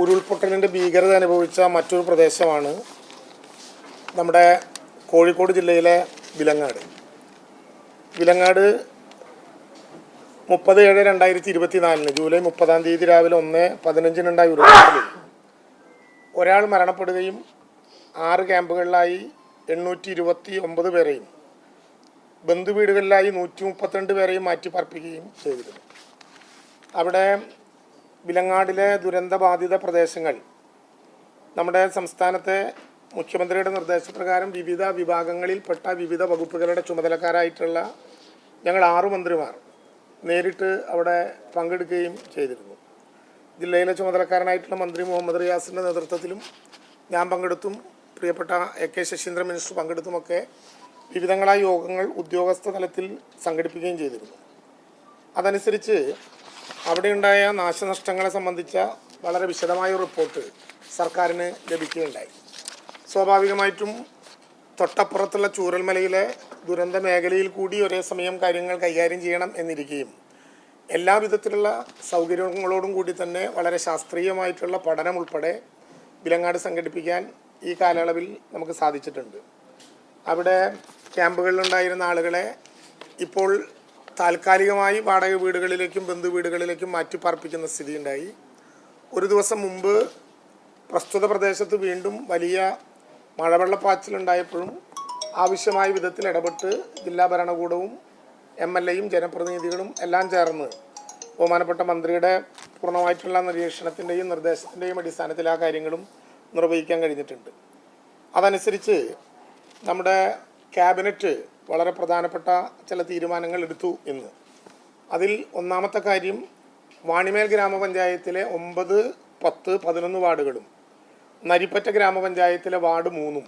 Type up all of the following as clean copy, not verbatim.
ഉരുൾപൊട്ടലിൻ്റെ ഭീകരത അനുഭവിച്ച മറ്റൊരു പ്രദേശമാണ് നമ്മുടെ കോഴിക്കോട് ജില്ലയിലെ വിലങ്ങാട്. വിലങ്ങാട് 30/7/2024 ജൂലൈ 30 രാവിലെ 1:15 ഉരുൾപൊട്ടലിൽ ഒരാൾ മരണപ്പെടുകയും 6 ക്യാമ്പുകളിലായി 829 പേരെയും ബന്ധുവീടുകളിലായി 132 പേരെയും മാറ്റിപ്പാർപ്പിക്കുകയും ചെയ്തിരുന്നു. അവിടെ വിലങ്ങാടിലെ ദുരന്തബാധിത പ്രദേശങ്ങൾ നമ്മുടെ സംസ്ഥാനത്തെ മുഖ്യമന്ത്രിയുടെ നിർദ്ദേശപ്രകാരം വിവിധ വിഭാഗങ്ങളിൽപ്പെട്ട വിവിധ വകുപ്പുകളുടെ ചുമതലക്കാരായിട്ടുള്ള ഞങ്ങൾ 6 മന്ത്രിമാർ നേരിട്ട് അവിടെ പങ്കെടുക്കുകയും ചെയ്തിരുന്നു. ജില്ലയിലെ ചുമതലക്കാരനായിട്ടുള്ള മന്ത്രി മുഹമ്മദ് റിയാസിൻ്റെ നേതൃത്വത്തിലും ഞാൻ പങ്കെടുത്തും പ്രിയപ്പെട്ട AK ശശീന്ദ്രൻ മിനിസ്റ്റർ പങ്കെടുത്തുമൊക്കെ വിവിധങ്ങളായ യോഗങ്ങൾ ഉദ്യോഗസ്ഥ തലത്തിൽ സംഘടിപ്പിക്കുകയും ചെയ്തിരുന്നു. അതനുസരിച്ച് അവിടെയുണ്ടായ നാശനഷ്ടങ്ങളെ സംബന്ധിച്ച വളരെ വിശദമായ റിപ്പോർട്ട് സർക്കാരിന് ലഭിക്കുകയുണ്ടായി. സ്വാഭാവികമായിട്ടും തൊട്ടപ്പുറത്തുള്ള ചൂരൽമലയിലെ ദുരന്ത മേഖലയിൽ കൂടി ഒരേ സമയം കാര്യങ്ങൾ കൈകാര്യം ചെയ്യണം എന്നിരിക്കുകയും എല്ലാ വിധത്തിലുള്ള സൗകര്യങ്ങളോടും കൂടി തന്നെ വളരെ ശാസ്ത്രീയമായിട്ടുള്ള പഠനം ഉൾപ്പെടെ വിലങ്ങാട് സംഘടിപ്പിക്കാൻ ഈ കാലയളവിൽ നമുക്ക് സാധിച്ചിട്ടുണ്ട്. അവിടെ ക്യാമ്പുകളിലുണ്ടായിരുന്ന ആളുകളെ ഇപ്പോൾ താൽക്കാലികമായി വാടക വീടുകളിലേക്കും ബന്ധുവീടുകളിലേക്കും മാറ്റിപ്പാർപ്പിക്കുന്ന സ്ഥിതിയുണ്ടായി. ഒരു ദിവസം മുമ്പ് പ്രസ്തുത പ്രദേശത്ത് വീണ്ടും വലിയ മഴവെള്ളപ്പാച്ചിലുണ്ടായപ്പോഴും ആവശ്യമായ വിധത്തിൽ ഇടപെട്ട് ജില്ലാ ഭരണകൂടവും MLAയും ജനപ്രതിനിധികളും എല്ലാം ചേർന്ന് ബഹുമാനപ്പെട്ട മന്ത്രിയുടെ പൂർണ്ണമായിട്ടുള്ള നിരീക്ഷണത്തിൻ്റെയും നിർദ്ദേശത്തിൻ്റെയും അടിസ്ഥാനത്തിൽ ആ കാര്യങ്ങളും നിർവഹിക്കാൻ കഴിഞ്ഞിട്ടുണ്ട്. അതനുസരിച്ച് നമ്മുടെ ക്യാബിനറ്റ് വളരെ പ്രധാനപ്പെട്ട ചില തീരുമാനങ്ങൾ എടുത്തു ഇന്ന്. അതിൽ ഒന്നാമത്തെ കാര്യം, വാണിമേൽ ഗ്രാമപഞ്ചായത്തിലെ 9, 10, 11 വാർഡുകളും നരിപ്പറ്റ ഗ്രാമപഞ്ചായത്തിലെ വാർഡ് 3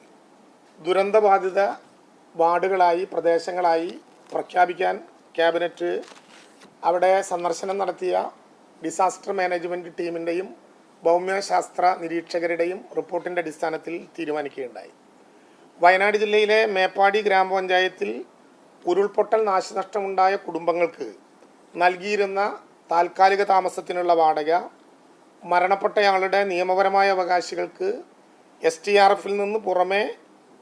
ദുരന്തബാധിത വാർഡുകളായി പ്രദേശങ്ങളായി പ്രഖ്യാപിക്കാൻ ക്യാബിനറ്റ് അവിടെ സന്ദർശനം നടത്തിയ ഡിസാസ്റ്റർ മാനേജ്മെൻറ്റ് ടീമിൻ്റെയും ഭൗമ്യശാസ്ത്ര നിരീക്ഷകരുടെയും റിപ്പോർട്ടിൻ്റെ അടിസ്ഥാനത്തിൽ തീരുമാനിക്കുകയുണ്ടായി. വയനാട് ജില്ലയിലെ മേപ്പാടി ഗ്രാമപഞ്ചായത്തിൽ ഉരുൾപൊട്ടൽ നാശനഷ്ടമുണ്ടായ കുടുംബങ്ങൾക്ക് നൽകിയിരുന്ന താൽക്കാലിക താമസത്തിനുള്ള വാടക, മരണപ്പെട്ടയാളുടെ നിയമപരമായ അവകാശികൾക്ക് STRFിൽ നിന്ന് പുറമെ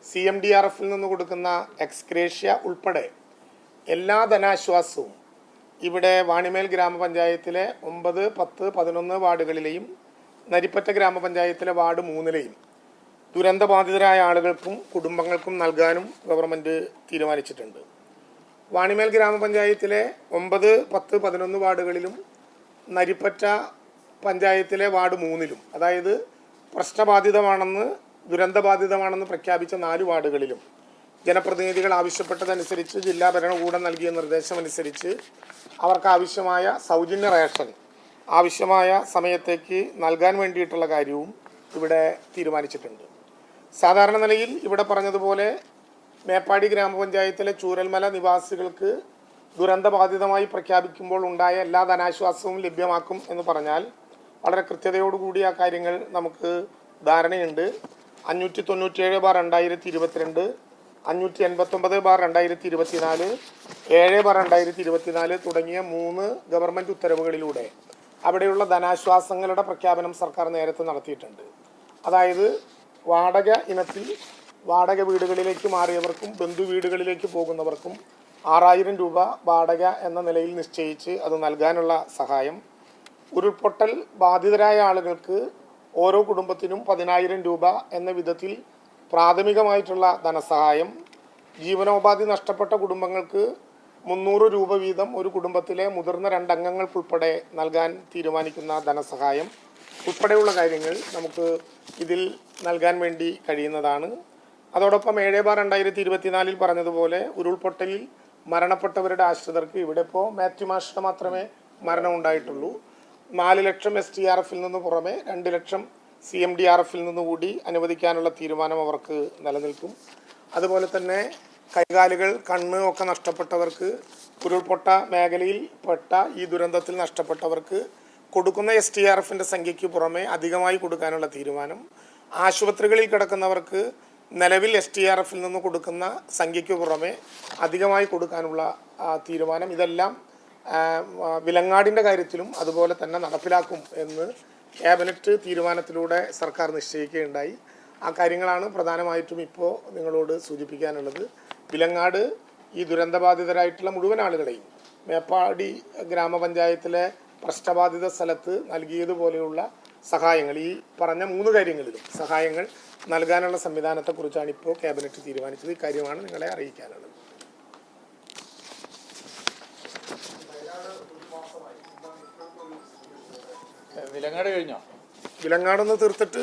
CMDRFിൽ നിന്ന് കൊടുക്കുന്ന എക്സ്ഗ്രേഷ്യ ഉൾപ്പെടെ എല്ലാ ധനാശ്വാസവും ഇവിടെ വാണിമേൽ ഗ്രാമപഞ്ചായത്തിലെ 9, 10, 11 വാർഡുകളിലെയും നരിപ്പറ്റ ഗ്രാമപഞ്ചായത്തിലെ വാർഡ് 3ലെയും ദുരന്തബാധിതരായ ആളുകൾക്കും കുടുംബങ്ങൾക്കും നൽകാനും ഗവൺമെൻറ് തീരുമാനിച്ചിട്ടുണ്ട്. വാണിമേൽ ഗ്രാമപഞ്ചായത്തിലെ 9, 10, 11 വാർഡുകളിലും നരിപ്പറ്റ പഞ്ചായത്തിലെ വാർഡ് 3ലും, അതായത് പ്രശ്നബാധിതമാണെന്ന് ദുരന്തബാധിതമാണെന്ന് പ്രഖ്യാപിച്ച 4 വാർഡുകളിലും ജനപ്രതിനിധികൾ ആവശ്യപ്പെട്ടതനുസരിച്ച് ജില്ലാ ഭരണകൂടം നൽകിയ നിർദ്ദേശമനുസരിച്ച് അവർക്ക് ആവശ്യമായ സൗജന്യ റേഷൻ ആവശ്യമായ സമയത്തേക്ക് നൽകാൻ വേണ്ടിയിട്ടുള്ള കാര്യവും ഇവിടെ തീരുമാനിച്ചിട്ടുണ്ട്. സാധാരണ നിലയിൽ ഇവിടെ പറഞ്ഞതുപോലെ മേപ്പാടി ഗ്രാമപഞ്ചായത്തിലെ ചൂരൽമല നിവാസികൾക്ക് ദുരന്തബാധിതമായി പ്രഖ്യാപിക്കുമ്പോൾ ഉണ്ടായ എല്ലാ ധനാശ്വാസവും ലഭ്യമാക്കും എന്ന് പറഞ്ഞാൽ വളരെ കൃത്യതയോടുകൂടി ആ കാര്യങ്ങൾ നമുക്ക് ധാരണയുണ്ട്. 597/2022, 589/2024, 7/2024 തുടങ്ങിയ 3 ഗവൺമെൻറ് ഉത്തരവുകളിലൂടെ അവിടെയുള്ള ധനാശ്വാസങ്ങളുടെ പ്രഖ്യാപനം സർക്കാർ നേരത്തെ നടത്തിയിട്ടുണ്ട്. അതായത് വാടക ഇനത്തിൽ വാടക വീടുകളിലേക്ക് മാറിയവർക്കും ബന്ധുവീടുകളിലേക്ക് പോകുന്നവർക്കും 6000 രൂപ വാടക എന്ന നിലയിൽ നിശ്ചയിച്ച് അത് നൽകാനുള്ള സഹായം, ഉരുൾപൊട്ടൽ ബാധിതരായ ആളുകൾക്ക് ഓരോ കുടുംബത്തിനും 10000 രൂപ എന്ന വിധത്തിൽ പ്രാഥമികമായിട്ടുള്ള ധനസഹായം, ജീവനോപാധി നഷ്ടപ്പെട്ട കുടുംബങ്ങൾക്ക് 300 രൂപ വീതം ഒരു കുടുംബത്തിലെ മുതിർന്ന 2 അംഗങ്ങൾക്കുൾപ്പെടെ നൽകാൻ തീരുമാനിക്കുന്ന ധനസഹായം ഉൾപ്പെടെയുള്ള കാര്യങ്ങൾ നമുക്ക് ഇതിൽ നൽകാൻ വേണ്ടി കഴിയുന്നതാണ്. അതോടൊപ്പം 7/2024 പറഞ്ഞതുപോലെ ഉരുൾപൊട്ടലിൽ മരണപ്പെട്ടവരുടെ ആശ്രിതർക്ക് ഇവിടെ ഇപ്പോൾ മാത്യു മാഷിന് മാത്രമേ മരണം ഉണ്ടായിട്ടുള്ളൂ. 4 ലക്ഷം STRFിൽ നിന്ന് പുറമെ 2 ലക്ഷം CMDRFിൽ നിന്നുകൂടി അനുവദിക്കാനുള്ള തീരുമാനം അവർക്ക് നിലനിൽക്കും. അതുപോലെ തന്നെ കൈകാലുകൾ, കണ്ണ് ഒക്കെ നഷ്ടപ്പെട്ടവർക്ക്, ഉരുൾപൊട്ട മേഖലയിൽ പെട്ട ഈ ദുരന്തത്തിൽ നഷ്ടപ്പെട്ടവർക്ക് കൊടുക്കുന്ന STRFിൻ്റെ സംഖ്യയ്ക്ക് പുറമെ അധികമായി കൊടുക്കാനുള്ള തീരുമാനം, ആശുപത്രികളിൽ കിടക്കുന്നവർക്ക് നിലവിൽ STRFിൽ നിന്ന് കൊടുക്കുന്ന സംഖ്യയ്ക്ക് പുറമെ അധികമായി കൊടുക്കാനുള്ള തീരുമാനം, ഇതെല്ലാം വിലങ്ങാടിൻ്റെ കാര്യത്തിലും അതുപോലെ തന്നെ നടപ്പിലാക്കും എന്ന് ക്യാബിനറ്റ് തീരുമാനത്തിലൂടെ സർക്കാർ നിശ്ചയിക്കുകയുണ്ടായി. ആ കാര്യങ്ങളാണ് പ്രധാനമായിട്ടും ഇപ്പോൾ നിങ്ങളോട് സൂചിപ്പിക്കാനുള്ളത്. വിലങ്ങാട് ഈ ദുരന്തബാധിതരായിട്ടുള്ള മുഴുവൻ ആളുകളെയും മേപ്പാടി ഗ്രാമപഞ്ചായത്തിലെ പ്രശ്നബാധിത സ്ഥലത്ത് നൽകിയതുപോലെയുള്ള സഹായങ്ങൾ, ഈ പറഞ്ഞ 3 കാര്യങ്ങളിലും സഹായങ്ങൾ നൽകാനുള്ള സംവിധാനത്തെക്കുറിച്ചാണ് ഇപ്പോൾ ക്യാബിനറ്റ് തീരുമാനിച്ചത്. ഈ കാര്യമാണ് നിങ്ങളെ അറിയിക്കാനുള്ളത്. വിലങ്ങാട് കഴിഞ്ഞോ? വിലങ്ങാടൊന്ന് തീർത്തിട്ട്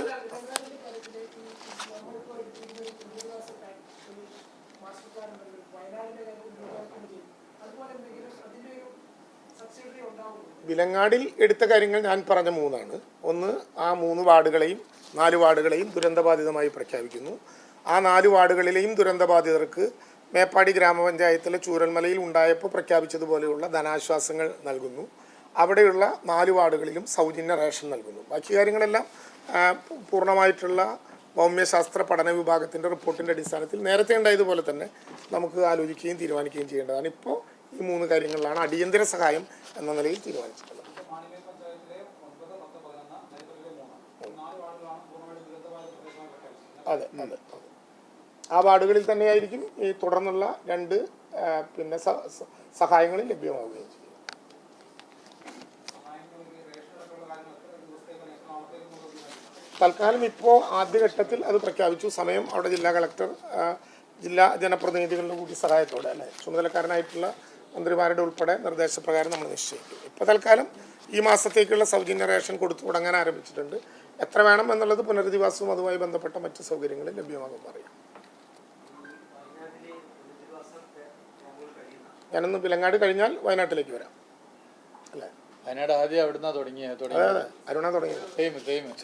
വിലങ്ങാടിൽ എടുത്ത കാര്യങ്ങൾ ഞാൻ പറഞ്ഞ 3 ഒന്ന്, ആ 3 വാർഡുകളെയും 4 വാർഡുകളെയും ദുരന്തബാധിതമായി പ്രഖ്യാപിക്കുന്നു. ആ 4 വാർഡുകളിലെയും ദുരന്തബാധിതർക്ക് മേപ്പാടി ഗ്രാമപഞ്ചായത്തിലെ ചൂരൽമലയിൽ ഉണ്ടായപ്പോൾ പ്രഖ്യാപിച്ചതുപോലെയുള്ള ധനാശ്വാസങ്ങൾ നൽകുന്നു. അവിടെയുള്ള 4 വാർഡുകളിലും സൗജന്യ റേഷൻ നൽകുന്നു. ബാക്കി കാര്യങ്ങളെല്ലാം പൂർണ്ണമായിട്ടുള്ള ഭൗമ്യശാസ്ത്ര പഠന വിഭാഗത്തിൻ്റെ റിപ്പോർട്ടിൻ്റെ അടിസ്ഥാനത്തിൽ നേരത്തെ ഉണ്ടായതുപോലെ തന്നെ നമുക്ക് ആലോചിക്കുകയും തീരുമാനിക്കുകയും ചെയ്യേണ്ടതാണ്. ഇപ്പോൾ ഈ 3 കാര്യങ്ങളിലാണ് അടിയന്തര സഹായം എന്ന നിലയിൽ തീരുമാനിച്ചിട്ടുള്ളത്. അതെ അതെ അതെ, ആ വാർഡുകളിൽ തന്നെയായിരിക്കും ഈ തുടർന്നുള്ള 2 പിന്നെ സഹായങ്ങൾ ലഭ്യമാവുകയും ചെയ്യും. തൽക്കാലം ഇപ്പോൾ ആദ്യഘട്ടത്തിൽ അത് പ്രഖ്യാപിച്ചു. സമയം അവിടെ ജില്ലാ കളക്ടർ, ജില്ലാ ജനപ്രതിനിധികളുടെ കൂടി സഹായത്തോടെ, അല്ലെ, ചുമതലക്കാരനായിട്ടുള്ള മന്ത്രിമാരുടെ ഉൾപ്പെടെ നിർദ്ദേശപ്രകാരം നമ്മൾ നിശ്ചയിക്കും. ഇപ്പോൾ തൽക്കാലം ഈ മാസത്തേക്കുള്ള സൗജന്യ റേഷൻ കൊടുത്തു തുടങ്ങാൻ ആരംഭിച്ചിട്ടുണ്ട്. എത്ര വേണം എന്നുള്ളത് പുനരധിവാസവും അതുമായി ബന്ധപ്പെട്ട മറ്റ് സൗകര്യങ്ങളും ലഭ്യമാകുമെന്ന് അറിയാം. ഞാനൊന്ന് വിലങ്ങാട് കഴിഞ്ഞാൽ വയനാട്ടിലേക്ക് വരാം, അല്ലേ? വയനാട് ആദ്യം അവിടുന്ന് തുടങ്ങിയത്. അതെ, അരുണ തുടങ്ങിയത്.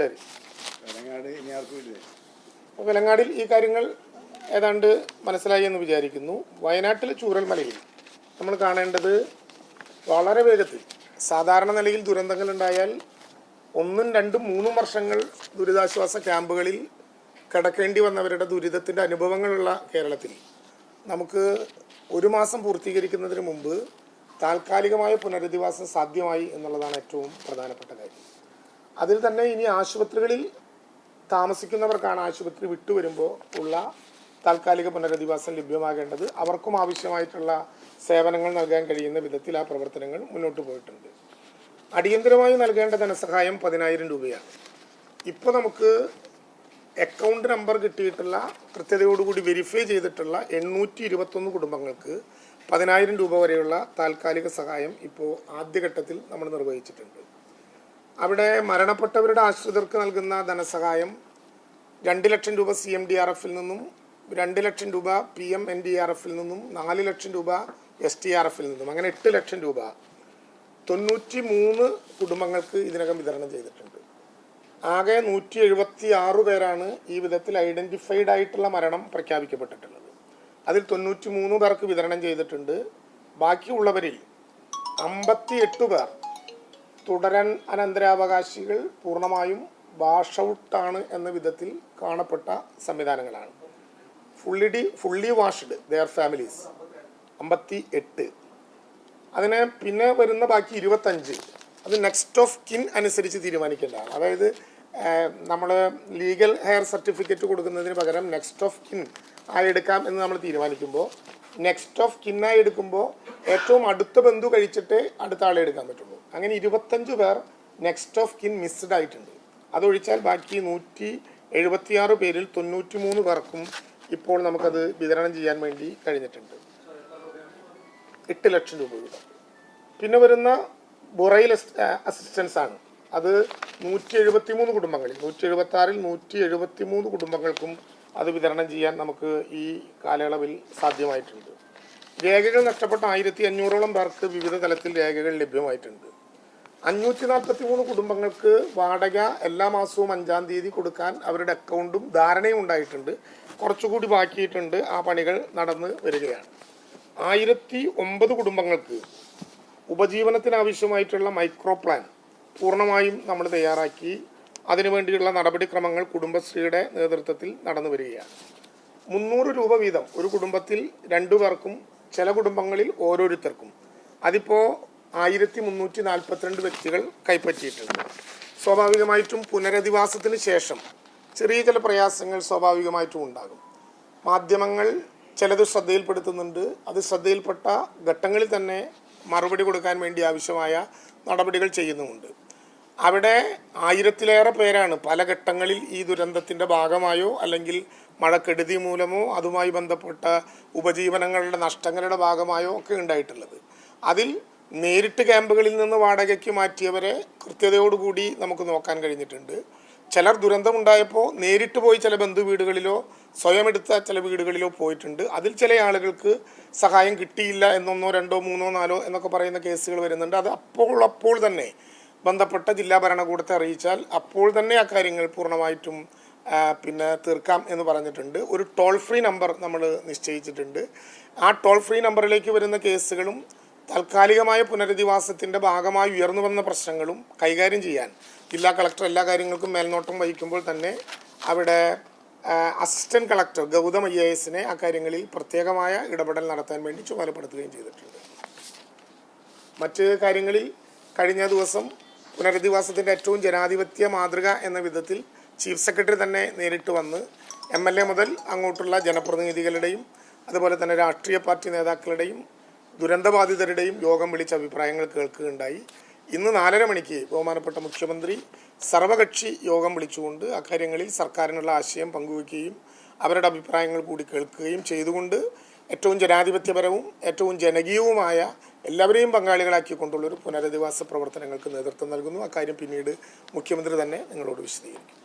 ശരി, അപ്പോൾ വിലങ്ങാടിൽ ഈ കാര്യങ്ങൾ ഏതാണ്ട് മനസ്സിലായി എന്ന് വിചാരിക്കുന്നു. വയനാട്ടിൽ ചൂരൽമലയിൽ നമ്മൾ കാണേണ്ടത് വളരെ വേഗത്തിൽ, സാധാരണ നിലയിൽ ദുരന്തങ്ങൾ ഉണ്ടായാൽ 1, 2, 3 വർഷങ്ങൾ ദുരിതാശ്വാസ ക്യാമ്പുകളിൽ കിടക്കേണ്ടി വന്നവരുടെ ദുരിതത്തിൻ്റെ അനുഭവങ്ങളുള്ള കേരളത്തിൽ നമുക്ക് 1 മാസം പൂർത്തീകരിക്കുന്നതിന് മുമ്പ് താൽക്കാലികമായ പുനരധിവാസം സാധ്യമായി എന്നുള്ളതാണ് ഏറ്റവും പ്രധാനപ്പെട്ട കാര്യം. അതിൽ തന്നെ ഇനി ആശുപത്രികളിൽ താമസിക്കുന്നവർക്കാണ് ആശുപത്രി വിട്ടുവരുമ്പോൾ ഉള്ള താൽക്കാലിക പുനരധിവാസം ലഭ്യമാകേണ്ടത്. അവർക്കും ആവശ്യമായിട്ടുള്ള സേവനങ്ങൾ നൽകാൻ കഴിയുന്ന വിധത്തിൽ ആ പ്രവർത്തനങ്ങൾ മുന്നോട്ട് പോയിട്ടുണ്ട്. അടിയന്തരമായി നൽകേണ്ട ധനസഹായം 10,000 രൂപയാണ്. ഇപ്പോൾ നമുക്ക് അക്കൗണ്ട് നമ്പർ കിട്ടിയിട്ടുള്ള, കൃത്യതയോടുകൂടി വെരിഫൈ ചെയ്തിട്ടുള്ള 821 കുടുംബങ്ങൾക്ക് 10,000 രൂപ വരെയുള്ള താൽക്കാലിക സഹായം ഇപ്പോൾ ആദ്യഘട്ടത്തിൽ നമ്മൾ നിർവഹിച്ചിട്ടുണ്ട്. അവിടെ മരണപ്പെട്ടവരുടെ ആശ്രിതർക്ക് നൽകുന്ന ധനസഹായം 2 ലക്ഷം രൂപ CMDRF-ൽ നിന്നും 2 ലക്ഷം രൂപ PMNDRF-ൽ നിന്നും 4 ലക്ഷം രൂപ STRF-ൽ നിന്നും അങ്ങനെ 8 ലക്ഷം രൂപ 93 കുടുംബങ്ങൾക്ക് ഇതിനകം വിതരണം ചെയ്തിട്ടുണ്ട്. ആകെ 176 പേരാണ് ഈ വിധത്തിൽ ഐഡൻറ്റിഫൈഡ് ആയിട്ടുള്ള മരണം പ്രഖ്യാപിക്കപ്പെട്ടിട്ടുള്ളത്. അതിൽ 93 പേർക്ക് വിതരണം ചെയ്തിട്ടുണ്ട്. ബാക്കിയുള്ളവരിൽ 58 പേർ തുടരൻ അനന്തരാവകാശികൾ പൂർണ്ണമായും വാഷ് ഔട്ടാണ് എന്ന വിധത്തിൽ കാണപ്പെട്ട സംവിധാനങ്ങളാണ്. Fully washed their families 58. അതിനെ പിന്നെ വരുന്ന ബാക്കി 25 അത് നെക്സ്റ്റ് ഓഫ് കിൻ അനുസരിച്ച് തീരുമാനിക്കേണ്ടതാണ്. അതായത് നമ്മൾ ലീഗൽ ഹെയർ സർട്ടിഫിക്കറ്റ് കൊടുക്കുന്നതിന് പകരം നെക്സ്റ്റ് ഓഫ് കിൻ ആയി എടുക്കാം എന്ന് നമ്മൾ തീരുമാനിക്കുമ്പോൾ, നെക്സ്റ്റ് ഓഫ് കിന്നായി എടുക്കുമ്പോൾ ഏറ്റവും അടുത്ത ബന്ധു കഴിച്ചിട്ടേ അടുത്ത ആളെ എടുക്കാൻ പറ്റുള്ളൂ. അങ്ങനെ 25 പേർ നെക്സ്റ്റ് ഓഫ് കിൻ മിസ്ഡ് ആയിട്ടുണ്ട്. അതൊഴിച്ചാൽ ബാക്കി 176 പേരിൽ 93 പേർക്കും ഇപ്പോൾ നമുക്കത് വിതരണം ചെയ്യാൻ വേണ്ടി കഴിഞ്ഞിട്ടുണ്ട്. 8 ലക്ഷം രൂപ വീതം. പിന്നെ വരുന്ന ബുറൈൽ അസിസ്റ്റൻസ് ആണ്. അത് 173 കുടുംബങ്ങളിൽ, 176-ൽ 173 കുടുംബങ്ങൾക്കും അത് വിതരണം ചെയ്യാൻ നമുക്ക് ഈ കാലയളവിൽ സാധ്യമായിട്ടുണ്ട്. രേഖകൾ നഷ്ടപ്പെട്ട 1500-ഓളം പേർക്ക് വിവിധ തലത്തിൽ രേഖകൾ ലഭ്യമായിട്ടുണ്ട്. 543 കുടുംബങ്ങൾക്ക് വാടക എല്ലാ മാസവും 5-ാം തീയതി കൊടുക്കാൻ അവരുടെ അക്കൗണ്ടും ധാരണയും ഉണ്ടായിട്ടുണ്ട്. കുറച്ചുകൂടി ബാക്കിയിട്ടുണ്ട്. ആ പണികൾ നടന്ന് വരികയാണ്. 1009 കുടുംബങ്ങൾക്ക് ഉപജീവനത്തിനാവശ്യമായിട്ടുള്ള മൈക്രോ പ്ലാൻ പൂർണ്ണമായും നമ്മൾ തയ്യാറാക്കി അതിനുവേണ്ടിയുള്ള നടപടിക്രമങ്ങൾ കുടുംബശ്രീയുടെ നേതൃത്വത്തിൽ നടന്നു വരികയാണ്. 300 രൂപ വീതം ഒരു കുടുംബത്തിൽ 2 പേർക്കും, ചില കുടുംബങ്ങളിൽ ഓരോരുത്തർക്കും. അതിപ്പോൾ 1342 വ്യക്തികൾ കൈപ്പറ്റിയിട്ടുണ്ട്. സ്വാഭാവികമായിട്ടും പുനരധിവാസത്തിന് ശേഷം ചെറിയ ചില പ്രയാസങ്ങൾ സ്വാഭാവികമായിട്ടും ഉണ്ടാകും. മാധ്യമങ്ങൾ ചിലത് ശ്രദ്ധയിൽപ്പെടുത്തുന്നുണ്ട്. അത് ശ്രദ്ധയിൽപ്പെട്ട ഘട്ടങ്ങളിൽ തന്നെ മറുപടി കൊടുക്കാൻ വേണ്ടി ആവശ്യമായ നടപടികൾ ചെയ്യുന്നുമുണ്ട്. അവിടെ 1000-ലേറെ പേരാണ് പല ഘട്ടങ്ങളിൽ ഈ ദുരന്തത്തിൻ്റെ ഭാഗമായോ അല്ലെങ്കിൽ മഴക്കെടുതി മൂലമോ അതുമായി ബന്ധപ്പെട്ട ഉപജീവനങ്ങളുടെ നഷ്ടങ്ങളുടെ ഭാഗമായോ ഒക്കെ ഉണ്ടായിട്ടുള്ളത്. അതിൽ നേരിട്ട് ക്യാമ്പുകളിൽ നിന്ന് വാടകയ്ക്ക് മാറ്റിയവരെ കൃത്യതയോടുകൂടി നമുക്ക് നോക്കാൻ കഴിഞ്ഞിട്ടുണ്ട്. ചിലർ ദുരന്തമുണ്ടായപ്പോൾ നേരിട്ട് പോയി ചില ബന്ധു വീടുകളിലോ സ്വയം എടുത്ത ചില വീടുകളിലോ പോയിട്ടുണ്ട്. അതിൽ ചില ആളുകൾക്ക് സഹായം കിട്ടിയില്ല എന്നൊന്നോ രണ്ടോ മൂന്നോ നാലോ എന്നൊക്കെ പറയുന്ന കേസുകൾ വരുന്നുണ്ട്. അത് അപ്പോൾ തന്നെ ബന്ധപ്പെട്ട ജില്ലാ ഭരണകൂടത്തെ അറിയിച്ചാൽ അപ്പോൾ തന്നെ ആ കാര്യങ്ങൾ പൂർണ്ണമായിട്ടും തീർക്കാം എന്ന് പറഞ്ഞിട്ടുണ്ട്. ഒരു ടോൾ ഫ്രീ നമ്പർ നമ്മൾ നിശ്ചയിച്ചിട്ടുണ്ട്. ആ ടോൾ ഫ്രീ നമ്പറിലേക്ക് വരുന്ന കേസുകളും താൽക്കാലികമായ പുനരധിവാസത്തിൻ്റെ ഭാഗമായി ഉയർന്നു വന്ന പ്രശ്നങ്ങളും കൈകാര്യം ചെയ്യാൻ ജില്ലാ കളക്ടർ എല്ലാ കാര്യങ്ങൾക്കും മേൽനോട്ടം വഹിക്കുമ്പോൾ തന്നെ അവിടെ അസിസ്റ്റന്റ് കളക്ടർ ഗൗതം IAS-നെ ആ കാര്യങ്ങളിൽ പ്രത്യേകമായ ഇടപെടൽ നടത്താൻ വേണ്ടി ചുമതലപ്പെടുത്തുകയും ചെയ്തിട്ടുണ്ട്. മറ്റ് കാര്യങ്ങളിൽ കഴിഞ്ഞ ദിവസം പുനരധിവാസത്തിൻ്റെ ഏറ്റവും ജനാധിപത്യ മാതൃക എന്ന വിധത്തിൽ ചീഫ് സെക്രട്ടറി തന്നെ നേരിട്ട് വന്ന് MLA മുതൽ അങ്ങോട്ടുള്ള ജനപ്രതിനിധികളുടെയും അതുപോലെ തന്നെ രാഷ്ട്രീയ പാർട്ടി നേതാക്കളുടെയും ദുരന്തബാധിതരുടെയും യോഗം വിളിച്ച അഭിപ്രായങ്ങൾ കേൾക്കുകയുണ്ടായി. ഇന്ന് 4:30 മണിക്ക് ബഹുമാനപ്പെട്ട മുഖ്യമന്ത്രി സർവകക്ഷി യോഗം വിളിച്ചുകൊണ്ട് അക്കാര്യങ്ങളിൽ സർക്കാരിനുള്ള ആശയം പങ്കുവയ്ക്കുകയും അവരുടെ അഭിപ്രായങ്ങൾ കൂടി കേൾക്കുകയും ചെയ്തുകൊണ്ട് ഏറ്റവും ജനാധിപത്യപരവും ഏറ്റവും ജനകീയവുമായ എല്ലാവരെയും പങ്കാളികളാക്കിക്കൊണ്ടുള്ളൊരു പുനരധിവാസ പ്രവർത്തനങ്ങൾക്ക് നേതൃത്വം നൽകുന്നു. അക്കാര്യം പിന്നീട് മുഖ്യമന്ത്രി തന്നെ നിങ്ങളോട് വിശദീകരിക്കും.